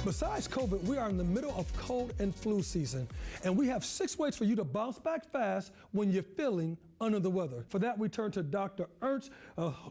Besides COVID, we are in the middle of cold and flu season, and we have 6 ways for you to bounce back fast when you're feeling under the weather. For that, we turn to Dr. Ernst,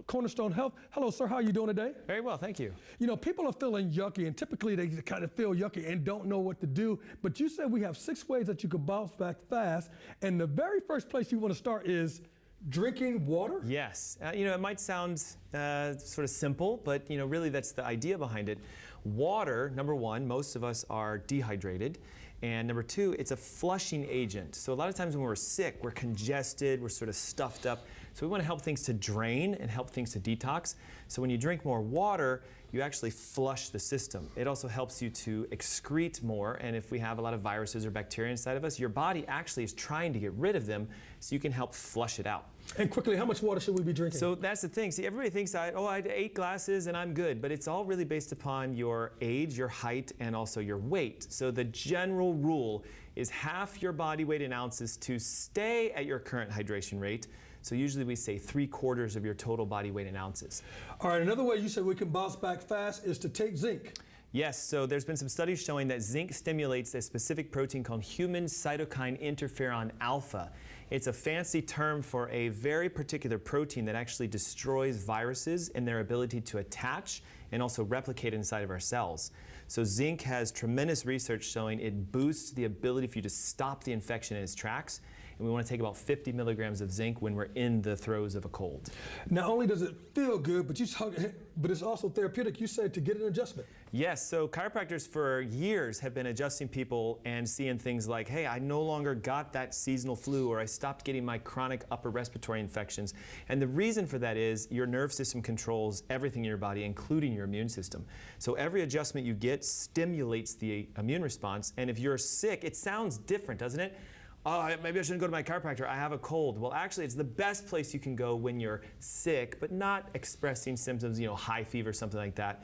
Cornerstone Health. Hello, sir. How are you doing today? Very well, thank you. You know, people are feeling yucky, and typically they kind of feel yucky and don't know what to do. But you said we have 6 ways that you can bounce back fast, and the very first place you want to start is drinking water? Yes. You know, it might sound sort of simple, but you know, really that's the idea behind it. Water, number one, most of us are dehydrated. And number two, it's a flushing agent. So a lot of times when we're sick, we're congested, we're sort of stuffed up. So we want to help things to drain and help things to detox. So when you drink more water, you actually flush the system. It also helps you to excrete more. And if we have a lot of viruses or bacteria inside of us, your body actually is trying to get rid of them so you can help flush it out. And quickly, how much water should we be drinking? So that's the thing. See, everybody thinks, I had 8 glasses and I'm good. But it's all really based upon your age, your height, and also your weight. So the general rule is half your body weight in ounces to stay at your current hydration rate. So usually we say 3/4 of your total body weight in ounces. All right, another way you said we can bounce back fast is to take zinc. Yes, so there's been some studies showing that zinc stimulates a specific protein called human cytokine interferon alpha. It's a fancy term for a very particular protein that actually destroys viruses in their ability to attach and also replicate inside of our cells. So zinc has tremendous research showing it boosts the ability for you to stop the infection in its tracks. And we want to take about 50 milligrams of zinc when we're in the throes of a cold. Not only does it feel good, but it's also therapeutic. You said to get an adjustment. Yes, so chiropractors for years have been adjusting people and seeing things like, hey, I no longer got that seasonal flu, or I stopped getting my chronic upper respiratory infections. And the reason for that is your nerve system controls everything in your body, including your immune system. So every adjustment you get stimulates the immune response. And if you're sick, it sounds different, doesn't it? Oh, maybe I shouldn't go to my chiropractor, I have a cold. Well, actually, it's the best place you can go when you're sick, but not expressing symptoms, you know, high fever, something like that.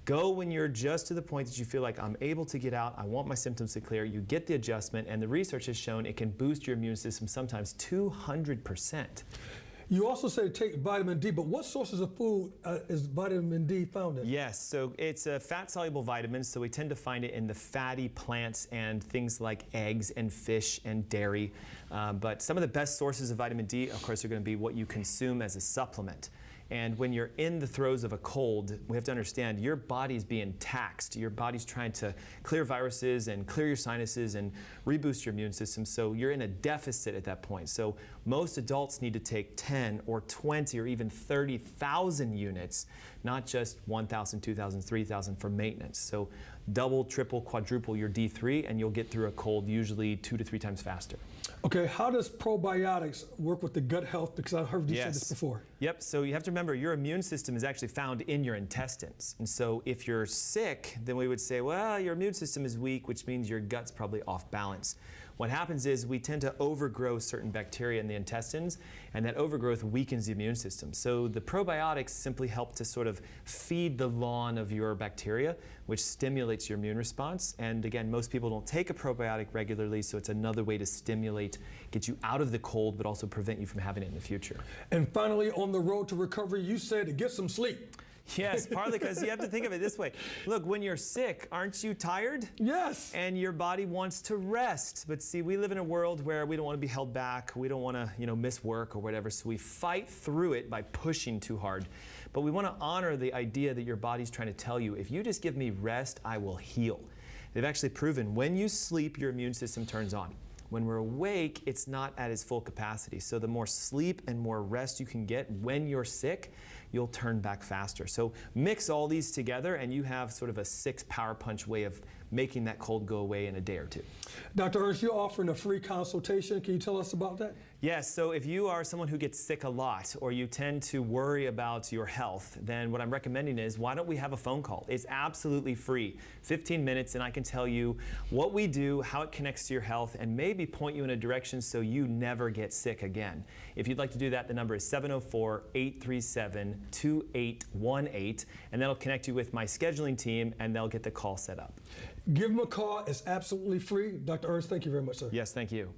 Go when you're just to the point that you feel like I'm able to get out, I want my symptoms to clear. You get the adjustment, and the research has shown it can boost your immune system sometimes 200%. You also say take vitamin D, but what sources of food is vitamin D found in? Yes, so it's a fat-soluble vitamin, so we tend to find it in the fatty plants and things like eggs and fish and dairy. But some of the best sources of vitamin D, of course, are going to be what you consume as a supplement. And when you're in the throes of a cold, we have to understand your body's being taxed. Your body's trying to clear viruses and clear your sinuses and reboost your immune system. So you're in a deficit at that point. So most adults need to take 10 or 20 or even 30,000 units, not just 1,000, 2,000, 3,000 for maintenance. So double, triple, quadruple your D3 and you'll get through a cold usually 2 to 3 times faster. Okay, how does probiotics work with the gut health? Because I've heard you say this before. Yep, so you have to remember your immune system is actually found in your intestines. And so if you're sick, then we would say, well, your immune system is weak, which means your gut's probably off balance. What happens is we tend to overgrow certain bacteria in the intestines, and that overgrowth weakens the immune system. So the probiotics simply help to sort of feed the lawn of your bacteria, which stimulates your immune response. And again, most people don't take a probiotic regularly, so it's another way to stimulate, get you out of the cold, but also prevent you from having it in the future. And finally, on the road to recovery, you said to get some sleep. Yes, partly because you have to think of it this way. Look, when you're sick, aren't you tired? Yes. And your body wants to rest. But see, we live in a world where we don't want to be held back. We don't want to, you know, miss work or whatever. So we fight through it by pushing too hard. But we want to honor the idea that your body's trying to tell you, if you just give me rest, I will heal. They've actually proven when you sleep, your immune system turns on. When we're awake, it's not at its full capacity. So the more sleep and more rest you can get when you're sick, you'll turn back faster. So mix all these together and you have sort of a 6 power punch way of making that cold go away in a day or 2. Dr. Ernst, you're offering a free consultation. Can you tell us about that? Yes, so if you are someone who gets sick a lot or you tend to worry about your health, then what I'm recommending is why don't we have a phone call? It's absolutely free, 15 minutes, and I can tell you what we do, how it connects to your health, and maybe point you in a direction so you never get sick again. If you'd like to do that, the number is 704-837-2818, and that'll connect you with my scheduling team, and they'll get the call set up. Give them a call. It's absolutely free. Dr. Ernst, thank you very much, sir. Yes, thank you.